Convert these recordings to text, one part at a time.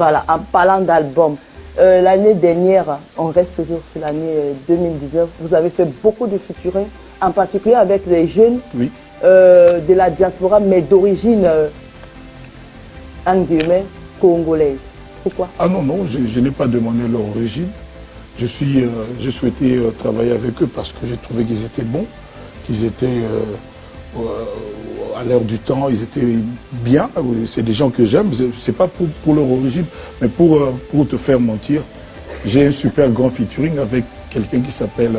Voilà, en parlant d'albums, l'année dernière, on reste toujours sur l'année 2019, vous avez fait beaucoup de featuring, en particulier avec les jeunes de la diaspora, mais d'origine, en guillemets, congolaise. Pourquoi? Ah non, non, je n'ai pas demandé leur origine. J'ai souhaité travailler avec eux parce que j'ai trouvé qu'ils étaient bons, qu'ils étaient à l'heure du temps, ils étaient bien. C'est des gens que j'aime, c'est pas pour leur origine, mais pour te faire mentir. J'ai un super grand featuring avec quelqu'un qui s'appelle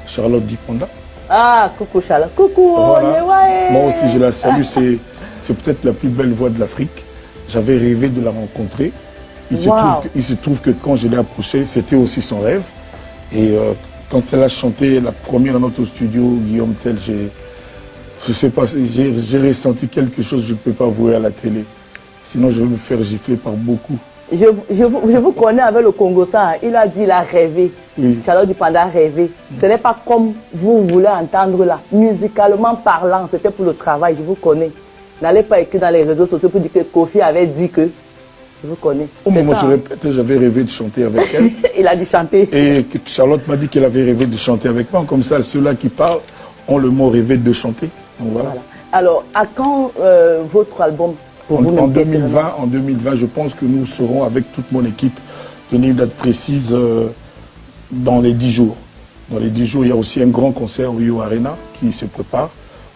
Charlotte Diponda. Ah, coucou Charlotte, coucou. Voilà. Moi aussi je la salue, c'est peut-être la plus belle voix de l'Afrique. J'avais rêvé de la rencontrer. Il se trouve que quand je l'ai approchée, c'était aussi son rêve. Et quand elle a chanté la première note au studio, Guillaume Tell, je sais pas, j'ai ressenti quelque chose que je ne peux pas voir à la télé. Sinon, je vais me faire gifler par beaucoup. Je vous connais avec le Congo, ça. Il a dit qu'il a rêvé. Oui. Charlotte Diponda a rêvé. Ce n'est pas comme vous voulez entendre là. Musicalement parlant, c'était pour le travail, je vous connais. N'allez pas écrire dans les réseaux sociaux pour dire que Kofi avait dit que. Je vous connais. Moi, je répète, j'avais rêvé de chanter avec elle. Il a dit chanter. Et Charlotte m'a dit qu'elle avait rêvé de chanter avec moi. Comme ça, ceux-là qui parlent ont le mot rêvé de chanter. Donc, voilà. Alors, à quand votre album pour vous en 2020, je pense que nous serons avec toute mon équipe, donner une date précise dans les 10 jours. Dans les 10 jours, il y a aussi un grand concert au Rio Arena qui se prépare.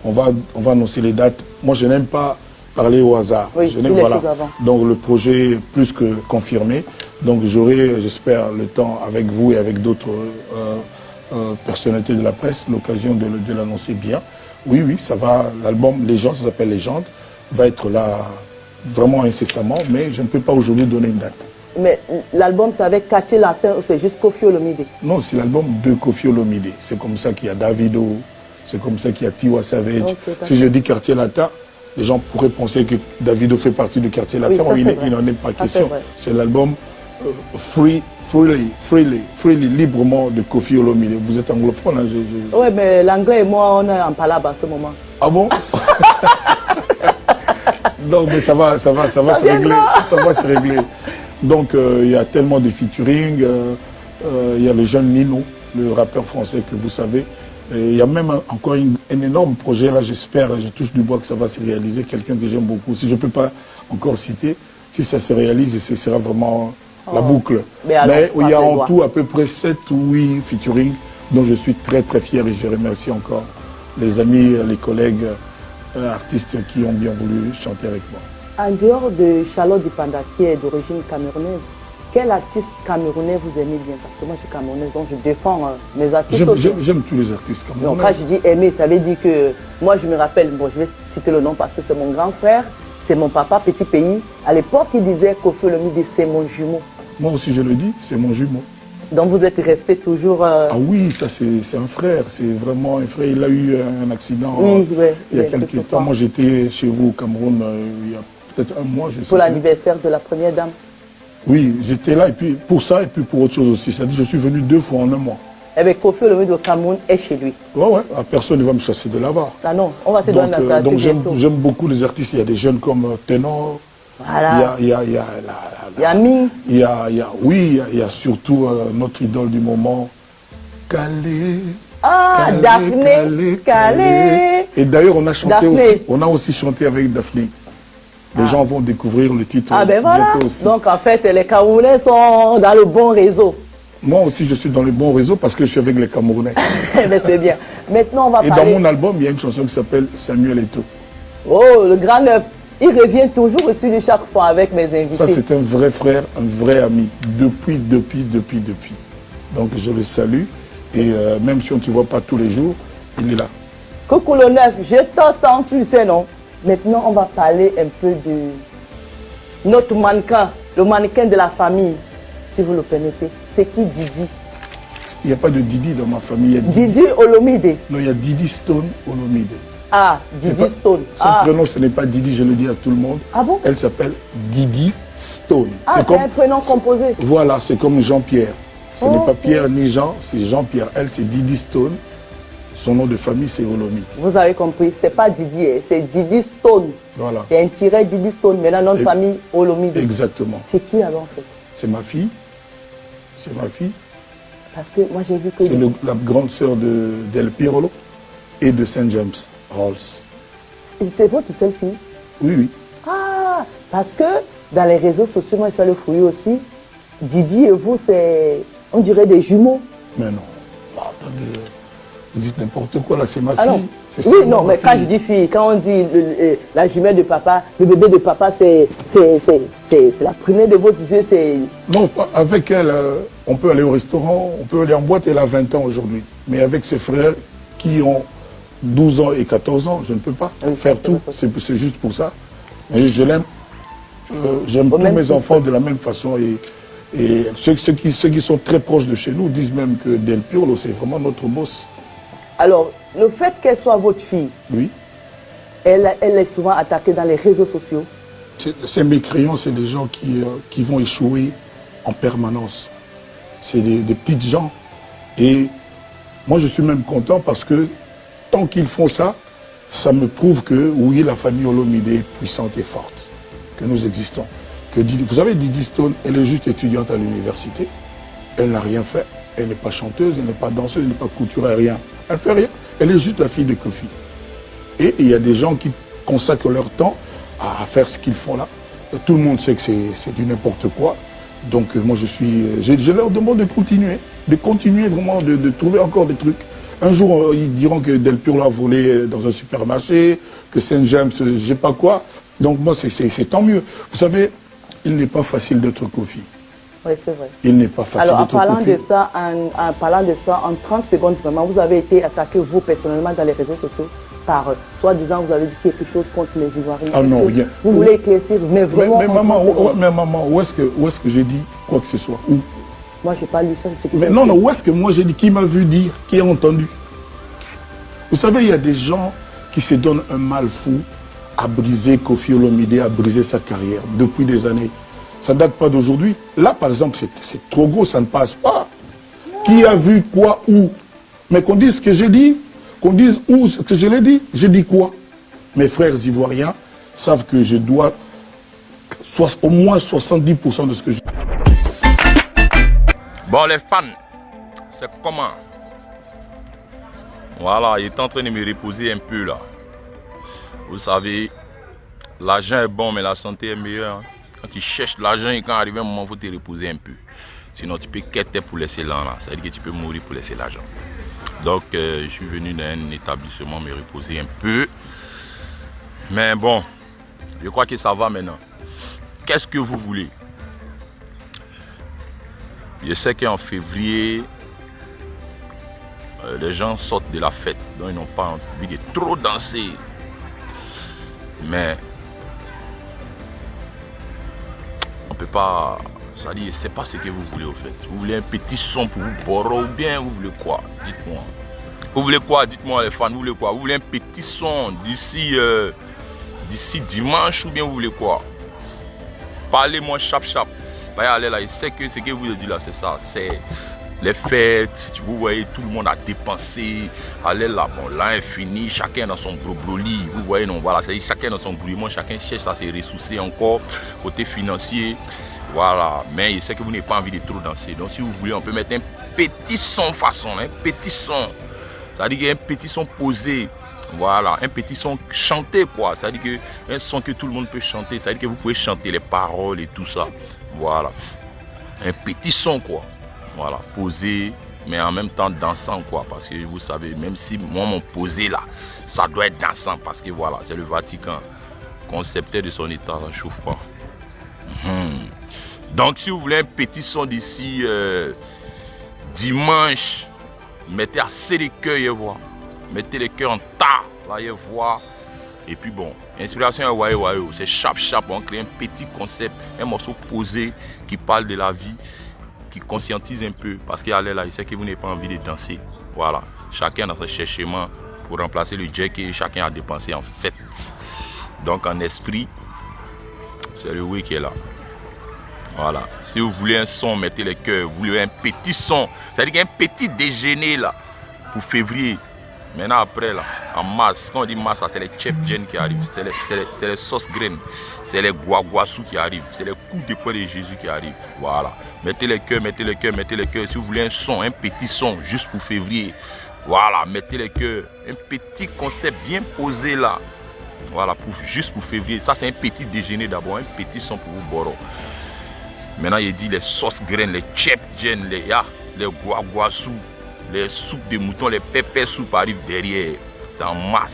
On va annoncer les dates. Moi, je n'aime pas parler au hasard. Oui, voilà. Donc le projet est plus que confirmé. Donc j'aurai, j'espère, le temps avec vous et avec d'autres personnalités de la presse, l'occasion de l'annoncer bien. Oui, oui, ça va. L'album Légende, ça s'appelle Légende, va être là vraiment incessamment, mais je ne peux pas aujourd'hui donner une date. Mais l'album, c'est avec Quartier Latin ou c'est juste Koffi Olomide? Non, c'est l'album de Koffi Olomide. C'est comme ça qu'il y a Davido, c'est comme ça qu'il y a Tiwa Savage. Okay, si je dis Quartier Latin, les gens pourraient penser que Davido fait partie du Quartier Latin. Oui, il n'en est pas question. C'est l'album freely, librement de Koffi Olomide. Vous êtes anglophone, hein, Oui, mais l'anglais et moi, on est en palabre à ce moment. Ah bon? Donc, mais ça va se régler. Ça va se régler. Donc, il y a tellement de featuring. Il y a le jeune Nino, le rappeur français que vous savez. Et il y a même encore un énorme projet, là, j'espère, je touche du bois que ça va se réaliser, quelqu'un que j'aime beaucoup. Si je ne peux pas encore citer, si ça se réalise, ce sera vraiment la boucle. Mais il y a en tout à peu près 7 ou 8 featuring, dont je suis très très fier et je remercie encore les amis, les collègues, artistes qui ont bien voulu chanter avec moi. En dehors de Charlotte Diponda, qui est d'origine camerounaise, quel artiste camerounais vous aimez bien? Parce que moi je suis camerounaise, donc je défends mes artistes. J'aime tous les artistes camerounais. Donc quand je dis aimer, ça veut dire que moi je me rappelle, bon je vais citer le nom parce que c'est mon grand frère, c'est mon papa, Petit Pays. À l'époque il disait Koffi Olomide c'est mon jumeau. Moi aussi je le dis, c'est mon jumeau. Donc vous êtes resté toujours... Ah oui, ça c'est un frère, c'est vraiment un frère. Il a eu un accident il y a quelques temps. Moi j'étais chez vous au Cameroun il y a peut-être un mois. Pour l'anniversaire de la première dame. Oui, j'étais là et puis pour ça et puis pour autre chose aussi. C'est-à-dire je suis venu 2 fois en un mois. Eh bien, Koffi Olomide au Cameroun est chez lui. Ouais, personne ne va me chasser de là-bas. Ah non, on va te donner la salle. Donc j'aime beaucoup les artistes. Il y a des jeunes comme Ténor. Voilà. Il y a Mins. Il y a surtout notre idole du moment, Calais. Ah, Daphné. Calais. Et d'ailleurs, on a chanté aussi. On a aussi chanté avec Daphné. Les gens vont découvrir le titre bientôt aussi. Donc en fait, les Camerounais sont dans le bon réseau. Moi aussi, je suis dans le bon réseau parce que je suis avec les Camerounais. Mais c'est bien. Maintenant, on va parler... Et dans mon album, il y a une chanson qui s'appelle Samuel Eto'o. Oh, le grand neuf. Il revient toujours aussi de chaque fois avec mes invités. Ça, c'est un vrai frère, un vrai ami. Depuis. Donc, je le salue. Et même si on ne se voit pas tous les jours, il est là. Coucou le neuf, je t'entends, tu sais, non? Maintenant, on va parler un peu de notre mannequin, le mannequin de la famille, si vous le permettez. C'est qui Didi? Il n'y a pas de Didi dans ma famille. Didi Olomide. Non, il y a Didi Stone Olomide. Ah, Didi Stone. Son prénom, ce n'est pas Didi, je le dis à tout le monde. Ah bon? Elle s'appelle Didi Stone. Ah, c'est un prénom composé. Voilà, c'est comme Jean-Pierre. Ce n'est pas Pierre ni Jean, c'est Jean-Pierre. Elle, c'est Didi Stone Son nom de famille, c'est Olomide. Vous avez compris, c'est pas Didier, c'est Didi Stone. Voilà. Il y a un tiret Didi Stone, mais là, notre famille, Olomide. Exactement. C'est qui alors en fait? C'est ma fille. C'est ma fille. Parce que moi, j'ai vu que... C'est la grande sœur d'El Pirolo et de Saint James Rolls. C'est votre seule fille? Oui, oui. Ah, parce que dans les réseaux sociaux, moi, je suis allé fouiller aussi. Didi et vous, c'est... On dirait des jumeaux. Mais non. Attendez, vous dites n'importe quoi, là, c'est ma fille. Alors, oui, non, mais quand je dis fille, quand on dit la jumelle de papa, le bébé de papa, c'est la prunelle de votre yeux, c'est... Non, avec elle, on peut aller au restaurant, on peut aller en boîte, elle a 20 ans aujourd'hui. Mais avec ses frères qui ont 12 ans et 14 ans, je ne peux pas faire tout. C'est juste pour ça. Mais je l'aime. J'aime tous mes enfants de la même façon. Et ceux qui sont très proches de chez nous disent même que Del Pirlo, c'est vraiment notre boss. Alors, le fait qu'elle soit votre fille, oui. Elle est souvent attaquée dans les réseaux sociaux. Ces mécréants, c'est des gens qui vont échouer en permanence. C'est des petites gens. Et moi, je suis même content parce que tant qu'ils font ça, ça me prouve que, oui, la famille Olomide est puissante et forte, que nous existons. Vous savez, Didi Stone, elle est juste étudiante à l'université. Elle n'a rien fait. Elle n'est pas chanteuse, elle n'est pas danseuse, elle n'est pas couturière, rien. Elle ne fait rien. Elle est juste la fille de Kofi. Et il y a des gens qui consacrent leur temps à faire ce qu'ils font là. Et tout le monde sait que c'est du n'importe quoi. Donc moi, je leur demande de continuer vraiment, de trouver encore des trucs. Un jour, ils diront que Del Pirlo a volé dans un supermarché, que Saint James, je sais pas quoi. Donc moi, c'est tant mieux. Vous savez, il n'est pas facile d'être Kofi. Oui, c'est vrai. Il n'est pas facile Alors, d'être Kofi. en parlant de ça, en 30 secondes, vraiment, vous avez été attaqué, vous, personnellement, dans les réseaux sociaux, par, soi-disant, vous avez dit quelque chose contre les Ivoiriens. Ah non, rien. Vous voulez éclaircir, mais vraiment... Mais maman, où est-ce que j'ai dit quoi que ce soit? Où? Moi, je n'ai pas lu ça, c'est ce que mais non, où est-ce que moi j'ai dit? Qui m'a vu dire? Qui a entendu? Vous savez, il y a des gens qui se donnent un mal fou à briser Kofi Olomide, à briser sa carrière depuis des années. Ça ne date pas d'aujourd'hui. Là, par exemple, c'est trop gros, ça ne passe pas. Qui a vu quoi, où? Mais qu'on dise ce que j'ai dit, qu'on dise où ce que je l'ai dit, j'ai dit quoi? Mes frères ivoiriens savent que je dois au moins 70% de ce que je... Bon, les fans, c'est comment? Voilà, il est en train de me reposer un peu là. Vous savez, l'argent est bon, mais la santé est meilleure. Quand tu cherches l'argent et quand arrive un moment, il faut te reposer un peu. Sinon, tu peux quitter pour laisser l'argent. Ça veut dire que tu peux mourir pour laisser l'argent. Donc, je suis venu dans un établissement me reposer un peu. Mais bon, je crois que ça va maintenant. Qu'est-ce que vous voulez? Je sais qu'en février, les gens sortent de la fête. Donc, ils n'ont pas envie de trop danser. Mais on peut pas, ça dit, c'est pas ce que vous voulez au fait. Vous voulez un petit son pour vous boire ou bien vous voulez quoi? Dites-moi. Vous voulez quoi? Dites-moi les fans, vous voulez quoi? Vous voulez un petit son d'ici dimanche ou bien vous voulez quoi? Parlez-moi chap. Allez là, il sait que ce que vous avez dit là, c'est ça. C'est les fêtes, vous voyez, tout le monde a dépensé. Allez là, bon, là est fini, chacun dans son gros broli. Vous voyez, non, voilà, c'est chacun dans son brûlement, chacun cherche à se ressourcer encore, côté financier. Voilà, mais il sait que vous n'avez pas envie de trop danser. Donc, si vous voulez, on peut mettre un petit son façon, un petit son. C'est-à-dire qu'il y a un petit son posé. Voilà, un petit son chanté, quoi. C'est-à-dire que un son que tout le monde peut chanter. C'est-à-dire que vous pouvez chanter les paroles et tout ça. Voilà, un petit son, quoi. Voilà, posé, mais en même temps dansant, quoi. Parce que vous savez, même si moi, mon posé là, ça doit être dansant. Parce que voilà, c'est le Vatican. Concepteur de son état, ça ne chauffe pas. Donc, si vous voulez un petit son d'ici dimanche, mettez assez les cœurs et voir. Mettez les cœurs en tas, là et voir. Et puis bon, inspiration à Wayo, c'est chap, on crée un petit concept, un morceau posé qui parle de la vie, qui conscientise un peu. Parce qu'il y a là, il sait que vous n'avez pas envie de danser. Voilà, chacun dans son cherchement pour remplacer le jack et chacun a dépensé en fête. Donc en esprit, c'est le oui qui est là. Voilà, si vous voulez un son, mettez les cœurs. Vous voulez un petit son, c'est-à-dire un petit déjeuner là, pour février. Maintenant, après, là, en masse, quand on dit masse, c'est les chef-gen qui arrivent, c'est les sauces graines, c'est les guaguassou qui arrivent, c'est les coups de poing de Jésus qui arrivent. Voilà. Mettez les cœurs, mettez les cœurs, mettez les cœurs. Si vous voulez un son, un petit son, juste pour février. Voilà, mettez les cœurs. Un petit concept bien posé là. Voilà, juste pour février. Ça, c'est un petit déjeuner d'abord, un petit son pour vous, Boro. Maintenant, il dit les sauces graines, les chef-gen, les guaguassou. Les soupes de mouton, les pépés soupes arrivent derrière, en masse.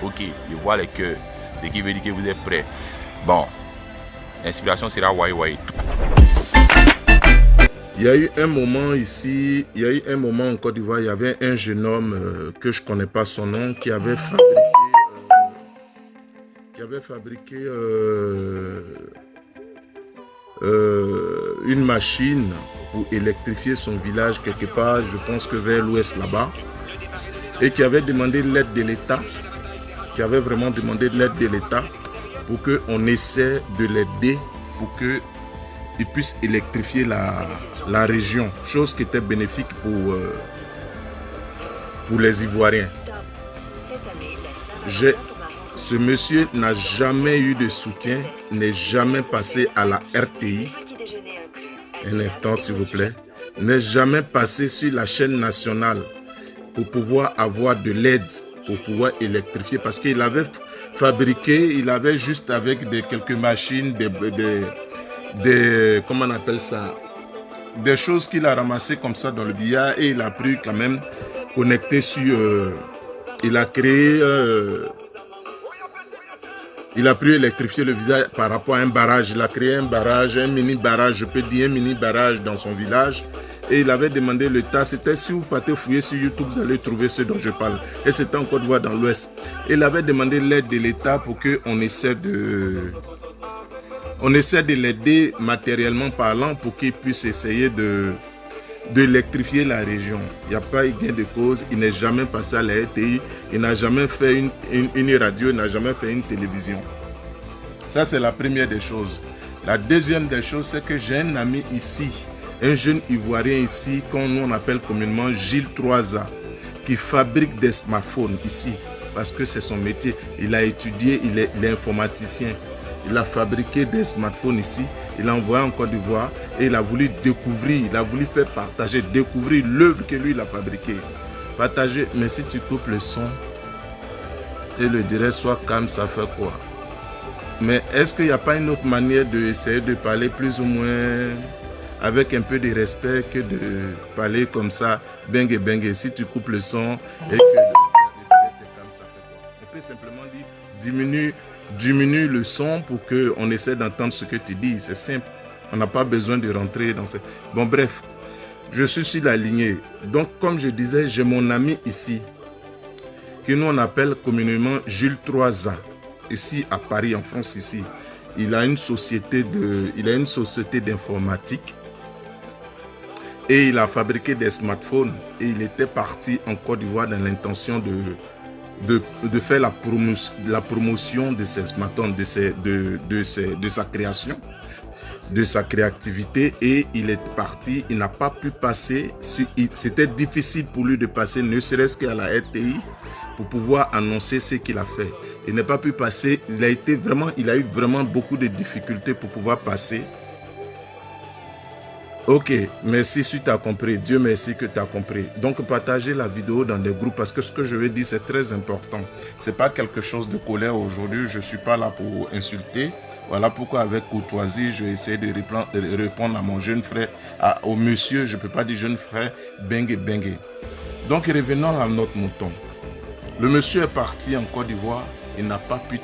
Ok, je vois les cœurs, ce qui veut dire que vous êtes prêts. Bon, l'inspiration sera Wai Wai. Il y a eu un moment ici, il y a eu un moment en Côte d'Ivoire, il y avait un jeune homme que je ne connais pas son nom, qui avait fabriqué une machine pour électrifier son village quelque part, je pense que vers l'ouest là-bas, et qui avait demandé l'aide de l'État, qui avait vraiment demandé l'aide de l'État pour qu'on essaie de l'aider pour qu'il puisse électrifier la région, chose qui était bénéfique pour les Ivoiriens. Ce monsieur n'a jamais eu de soutien, n'est jamais passé à la RTI. Un instant, s'il vous plaît. N'est jamais passé sur la chaîne nationale pour pouvoir avoir de l'aide, pour pouvoir électrifier. Parce qu'il avait fabriqué, il avait juste avec quelques machines, comment on appelle ça, des choses qu'il a ramassées comme ça dans le billard, et il a pu quand même connecter sur... il a créé... il a pu électrifier le village par rapport à un barrage. Il a créé un barrage, un mini barrage, je peux dire un mini barrage dans son village. Et il avait demandé l'État, c'était si vous partez fouiller sur YouTube, vous allez trouver ce dont je parle. Et c'était en Côte d'Ivoire dans l'Ouest. Il avait demandé l'aide de l'État pour qu'on essaie de l'aider matériellement parlant pour qu'il puisse essayer d'électrifier la région. Il n'y a pas eu gain de cause, il n'est jamais passé à la RTI, il n'a jamais fait une radio, il n'a jamais fait une télévision. Ça, c'est la première des choses. La deuxième des choses, c'est que j'ai un ami ici, un jeune Ivoirien ici, qu'on nous on appelle communément Gilles Troisa, qui fabrique des smartphones ici, parce que c'est son métier. Il a étudié, il est informaticien. Il a fabriqué des smartphones ici, il a envoyé en Côte d'Ivoire et il a voulu découvrir, il a voulu faire partager, découvrir l'œuvre que lui il a fabriquée. Partager, mais si tu coupes le son et le direct soit calme, ça fait quoi? Mais est-ce qu'il n'y a pas une autre manière d'essayer de parler plus ou moins avec un peu de respect que de parler comme ça, bengue bengue? Si tu coupes le son et que le direct est calme, ça fait quoi? On peut simplement dire diminue le son pour qu'on essaie d'entendre ce que tu dis. C'est simple. On n'a pas besoin de rentrer dans ce... Bon, bref, je suis sur la lignée. Donc, comme je disais, j'ai mon ami ici, que nous on appelle communément Jules Troisa, ici à Paris, en France, ici. Il a une société d'informatique et il a fabriqué des smartphones et il était parti en Côte d'Ivoire dans l'intention de faire la promotion de ses smartphones, de sa création, de sa créativité, et il est parti, il n'a pas pu passer, c'était difficile pour lui de passer ne serait-ce qu'à la RTI pour pouvoir annoncer ce qu'il a fait. Il n'a pas pu passer, il a eu vraiment beaucoup de difficultés pour pouvoir passer. Ok, merci si tu as compris. Dieu merci que tu as compris. Donc, partagez la vidéo dans des groupes parce que ce que je vais dire, c'est très important. Ce n'est pas quelque chose de colère aujourd'hui. Je ne suis pas là pour insulter. Voilà pourquoi, avec courtoisie, je vais essayer de répondre à mon jeune frère, au monsieur, je ne peux pas dire jeune frère, bengue bengue. Donc, revenons à notre mouton. Le monsieur est parti en Côte d'Ivoire. Il n'a pas pu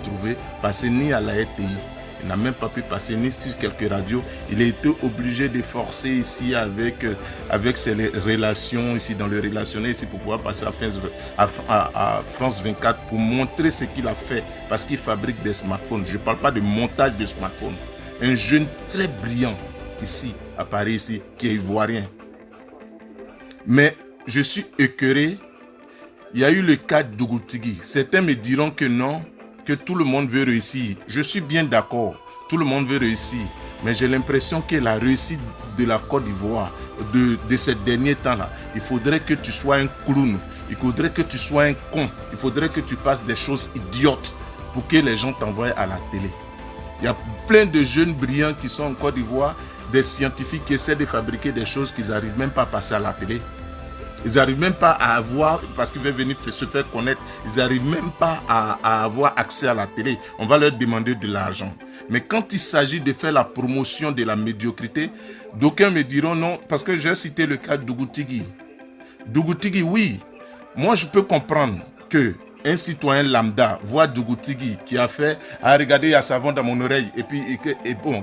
passer ni à la RTI. Il n'a même pas pu passer ni sur quelques radios. Il a été obligé de forcer ici avec ses relations, ici dans le relationnel, ici pour pouvoir passer à France 24 pour montrer ce qu'il a fait. Parce qu'il fabrique des smartphones. Je ne parle pas de montage de smartphones. Un jeune très brillant ici, à Paris, ici, qui est ivoirien. Mais je suis écœuré. Il y a eu le cas d'Ougoutigui. Certains me diront que non, que tout le monde veut réussir. Je suis bien d'accord, tout le monde veut réussir. Mais j'ai l'impression que la réussite de la Côte d'Ivoire, de ces derniers temps-là, il faudrait que tu sois un clown, Il faudrait que tu sois un con. Il faudrait que tu fasses des choses idiotes pour que les gens t'envoient à la télé. Il y a plein de jeunes brillants qui sont en Côte d'Ivoire, des scientifiques qui essaient de fabriquer des choses qu'ils n'arrivent même pas à passer à la télé. Ils n'arrivent même pas à avoir, parce qu'ils veulent venir se faire connaître, ils n'arrivent même pas à avoir accès à la télé. On va leur demander de l'argent. Mais quand il s'agit de faire la promotion de la médiocrité, d'aucuns me diront non, parce que j'ai cité le cas d'Ougou Tigui. D'Ougou Tigui, oui. Moi, je peux comprendre que un citoyen lambda voit Dougou Tigui qui a fait à regarder à savon dans mon oreille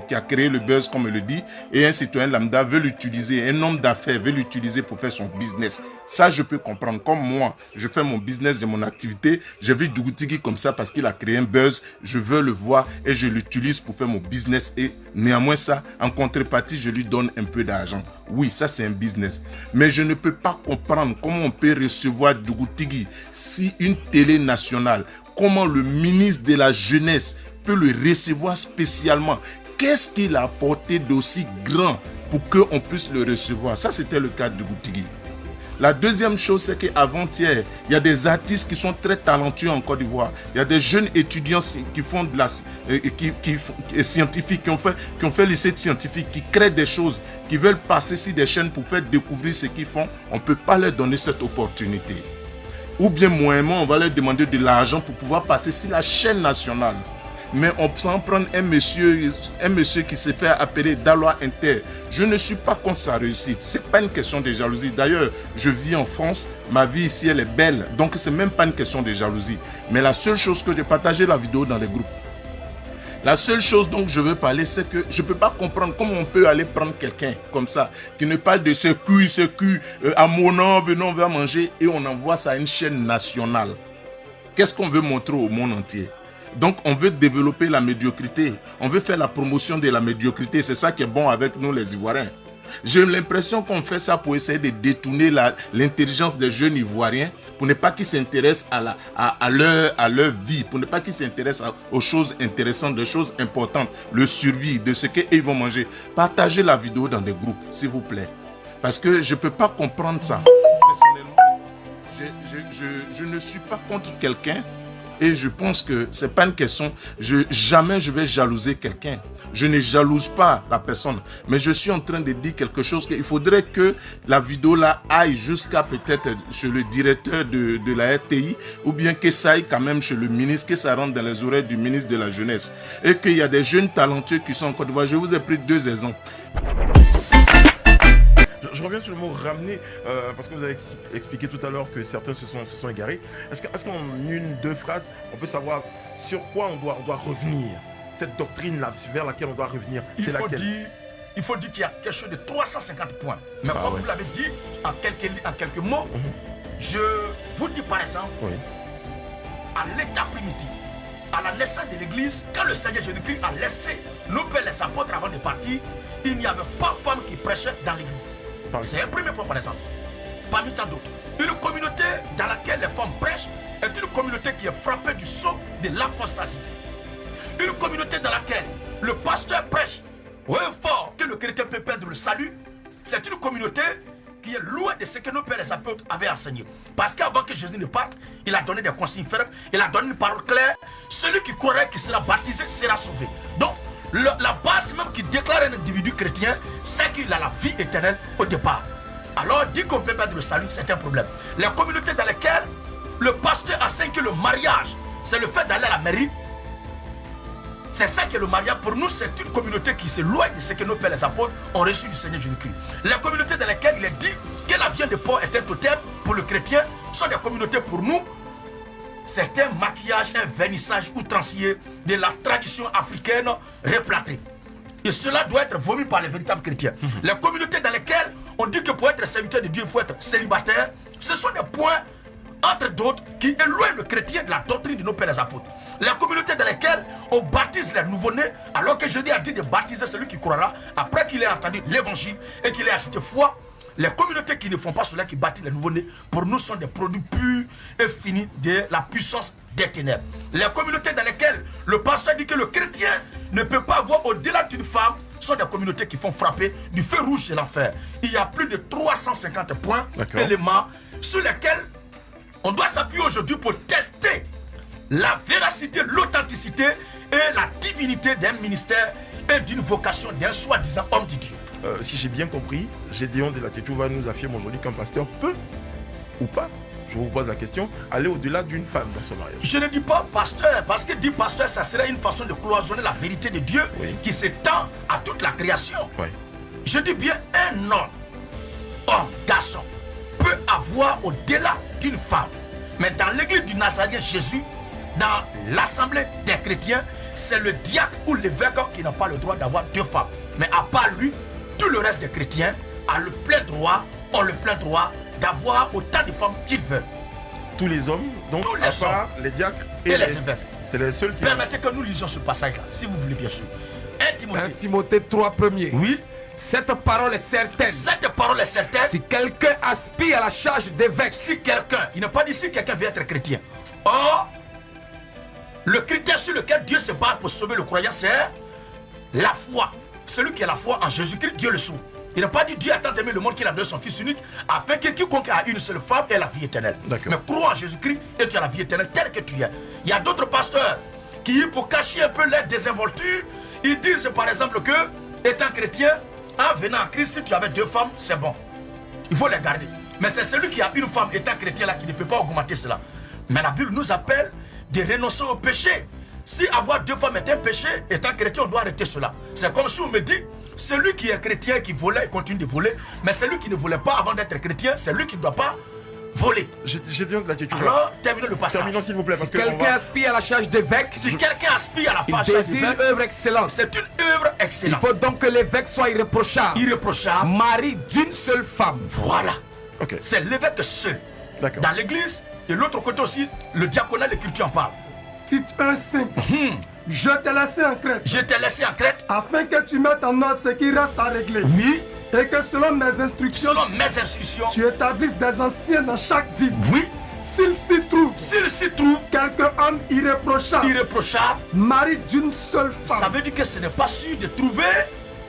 qui a créé le buzz comme il le dit, et un citoyen lambda veut l'utiliser, un homme d'affaires veut l'utiliser pour faire son business. Ça je peux comprendre. Comme moi, je fais mon business de mon activité, j'ai vu Dougou Tigui comme ça parce qu'il a créé un buzz, je veux le voir et je l'utilise pour faire mon business, et néanmoins ça, en contrepartie, je lui donne un peu d'argent. Oui, ça c'est un business. Mais je ne peux pas comprendre comment on peut recevoir Dougou Tigui si une télé nationale, comment le ministre de la Jeunesse peut le recevoir spécialement. Qu'est-ce qu'il a apporté d'aussi grand pour qu'on puisse le recevoir? Ça, c'était le cas de Dougou Tigui. La deuxième chose, c'est qu'avant-hier, il y a des artistes qui sont très talentueux en Côte d'Ivoire. Il y a des jeunes étudiants qui font de la scientifiques, qui ont fait lycée de scientifique, qui créent des choses, qui veulent passer sur des chaînes pour faire découvrir ce qu'ils font. On ne peut pas leur donner cette opportunité. Ou bien moyennement, on va leur demander de l'argent pour pouvoir passer sur la chaîne nationale. Mais on peut en prendre un monsieur qui se fait appeler Daloa Inter. Je ne suis pas contre sa réussite. Ce n'est pas une question de jalousie. D'ailleurs, je vis en France. Ma vie ici, elle est belle. Donc, ce n'est même pas une question de jalousie. Mais la seule chose que j'ai partagé la vidéo dans les groupes. La seule chose dont je veux parler, c'est que je ne peux pas comprendre comment on peut aller prendre quelqu'un comme ça, qui ne parle de ce cul, à mon nom, venons, on va manger, et on envoie ça à une chaîne nationale. Qu'est-ce qu'on veut montrer au monde entier? Donc, on veut développer la médiocrité. On veut faire la promotion de la médiocrité. C'est ça qui est bon avec nous, les Ivoiriens. J'ai l'impression qu'on fait ça pour essayer de détourner l'intelligence des jeunes Ivoiriens, pour ne pas qu'ils s'intéressent à leur vie, pour ne pas qu'ils s'intéressent aux choses intéressantes, des choses importantes, le survie, de ce qu'ils vont manger. Partagez la vidéo dans des groupes, s'il vous plaît. Parce que je ne peux pas comprendre ça. Personnellement, je ne suis pas contre quelqu'un. Et je pense que ce n'est pas une question, jamais je vais jalouser quelqu'un. Je ne jalouse pas la personne. Mais je suis en train de dire quelque chose qu'il faudrait que la vidéo là aille jusqu'à peut-être chez le directeur de la RTI, ou bien que ça aille quand même chez le ministre, que ça rentre dans les oreilles du ministre de la Jeunesse. Et qu'il y a des jeunes talentueux qui sont en Côte d'Ivoire. Je vous ai pris 2 exemples. Je reviens sur le mot ramener, parce que vous avez expliqué tout à l'heure que certains se sont égarés. Est-ce qu'en 1-2 phrases, on peut savoir sur quoi on doit revenir? Cette doctrine-là, vers laquelle on doit revenir, il faut dire qu'il y a quelque chose de 350 points. Mais comme vous l'avez dit, en quelques mots, je vous dis par exemple, à l'état primitif, à la naissance de l'Église, quand le Seigneur Jésus-Christ a laissé nos pères les apôtres avant de partir, il n'y avait pas de femme qui prêchait dans l'Église. C'est un premier point par exemple. Parmi tant d'autres. Une communauté dans laquelle les femmes prêchent est une communauté qui est frappée du sceau de l'apostasie. Une communauté dans laquelle le pasteur prêche au fort que le chrétien peut perdre le salut, c'est une communauté qui est loin de ce que nos pères les apôtres avaient enseigné. Parce qu'avant que Jésus ne parte, il a donné des consignes fermes, il a donné une parole claire. Celui qui croira, qui sera baptisé, sera sauvé. Donc, la base même qui déclare un individu chrétien, c'est qu'il a la vie éternelle au départ. Alors, dire qu'on peut perdre le salut, c'est un problème. Les communautés dans lesquelles le pasteur enseigne que le mariage, c'est le fait d'aller à la mairie. C'est ça qui est le mariage. Pour nous, c'est une communauté qui s'éloigne de ce que nos pères les apôtres ont reçu du Seigneur Jésus-Christ. Les communautés dans lesquelles il est dit que la viande de porc est un totem pour le chrétien sont des communautés pour nous. C'est un maquillage, un vernissage outrancier de la tradition africaine replâtrée. Et cela doit être vomi par les véritables chrétiens. Les communautés dans lesquelles on dit que pour être serviteur de Dieu, il faut être célibataire, ce sont des points, entre d'autres, qui éloignent le chrétien de la doctrine de nos pères les apôtres. Les communautés dans lesquelles on baptise les nouveau-nés, alors que Jésus a dit de baptiser celui qui croira, après qu'il ait entendu l'évangile et qu'il ait ajouté foi. Les communautés qui ne font pas cela, qui baptisent les nouveau-nés, pour nous sont des produits purs et finis de la puissance des ténèbres. Les communautés dans lesquelles le pasteur dit que le chrétien ne peut pas avoir au-delà d'une femme sont des communautés qui font frapper du feu rouge de l'enfer. Il y a plus de 350 points, éléments sur lesquels On doit s'appuyer aujourd'hui pour tester la véracité, l'authenticité et la divinité d'un ministère et d'une vocation d'un soi-disant homme de Dieu. Si j'ai bien compris, Gédéon de la Tchétchouva nous affirme aujourd'hui qu'un pasteur peut, ou pas, je vous pose la question, aller au-delà d'une femme dans son mariage. Je ne dis pas pasteur, parce que dire pasteur, ça serait une façon de cloisonner la vérité de Dieu qui s'étend à toute la création. Je dis bien un homme, garçon, peut avoir au-delà d'une femme. Mais dans l'église du Nazarien Jésus, dans l'assemblée des chrétiens, c'est le diacre ou l'évêque qui n'a pas le droit d'avoir 2 femmes. Mais à part lui, tout le reste des chrétiens ont le plein droit d'avoir autant de femmes qu'ils veulent. Tous les hommes, donc tous les à part les diacres et les évêques. C'est les seuls qui... Permettez que nous lisions ce passage-là, si vous voulez bien sûr. 1 Timothée 3 premiers. Oui. Cette parole est certaine. Cette parole est certaine. Si quelqu'un aspire à la charge d'évêque. Si quelqu'un, il n'a pas dit si quelqu'un veut être chrétien. Or, le critère sur lequel Dieu se bat pour sauver le croyant, c'est la foi. Celui qui a la foi en Jésus-Christ, Dieu le sauve. Il n'a pas dit Dieu a tant aimé le monde qu'il a donné son Fils unique, afin que quiconque a une seule femme ait la vie éternelle. Mais crois en Jésus-Christ et tu as la vie éternelle telle que tu es. Il y a d'autres pasteurs qui, pour cacher un peu leur désinvolture, ils disent par exemple que, étant chrétien, en venant en Christ, si tu avais 2 femmes, c'est bon. Il faut les garder. Mais c'est celui qui a une femme étant chrétien là qui ne peut pas augmenter cela. Mais la Bible nous appelle de renoncer au péché. Si avoir 2 femmes est un péché, étant chrétien, on doit arrêter cela. C'est comme si on me dit, celui qui est chrétien qui volait, il continue de voler. Mais celui qui ne volait pas avant d'être chrétien, c'est lui qui ne doit pas voler. J'ai dit la Tchétchouva. Alors, terminons le passage. Terminons s'il vous plaît. Si quelqu'un aspire à la charge d'évêque, si quelqu'un aspire à la charge d'évêque, c'est une œuvre excellente. C'est une œuvre excellente. Il faut donc que l'évêque soit irréprochable. Irréprochable. Mari d'une seule femme. Voilà. C'est l'évêque seul. Dans l'église, de l'autre côté aussi, le diaconat, l'Écriture en parle. Tite 1:5. Je t'ai laissé en Crète. Je t'ai laissé en Crète. Afin que tu mettes en ordre ce qui reste à régler. Oui. Et que selon mes instructions. Tu établisses des anciens dans chaque ville. Oui. S'il s'y trouve. Quelque homme irréprochable. Mari d'une seule femme. Ça veut dire que ce n'est pas sûr de trouver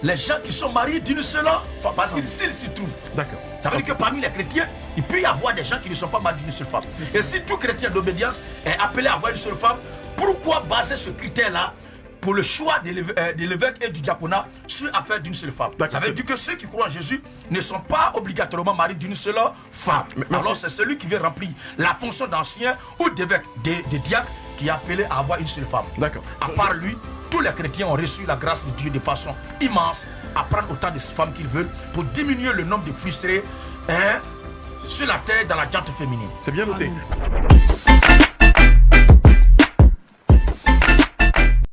les gens qui sont mariés d'une seule femme. Parce qu'il s'y trouve. D'accord. Ça veut dire que parmi les chrétiens, il peut y avoir des gens qui ne sont pas mariés d'une seule femme. Et si tout chrétien d'obédience est appelé à avoir une seule femme, pourquoi baser ce critère-là pour le choix de l'évêque et du diaconat sur l'affaire d'une seule femme? Ça veut dire que ceux qui croient en Jésus ne sont pas obligatoirement mariés d'une seule femme. Alors c'est celui qui veut remplir la fonction d'ancien ou d'évêque, de diacre, qui est appelé à avoir une seule femme. D'accord. À part lui, tous les chrétiens ont reçu la grâce de Dieu de façon immense à prendre autant de femmes qu'ils veulent pour diminuer le nombre de frustrés sur la terre dans la gente féminine. C'est bien noté.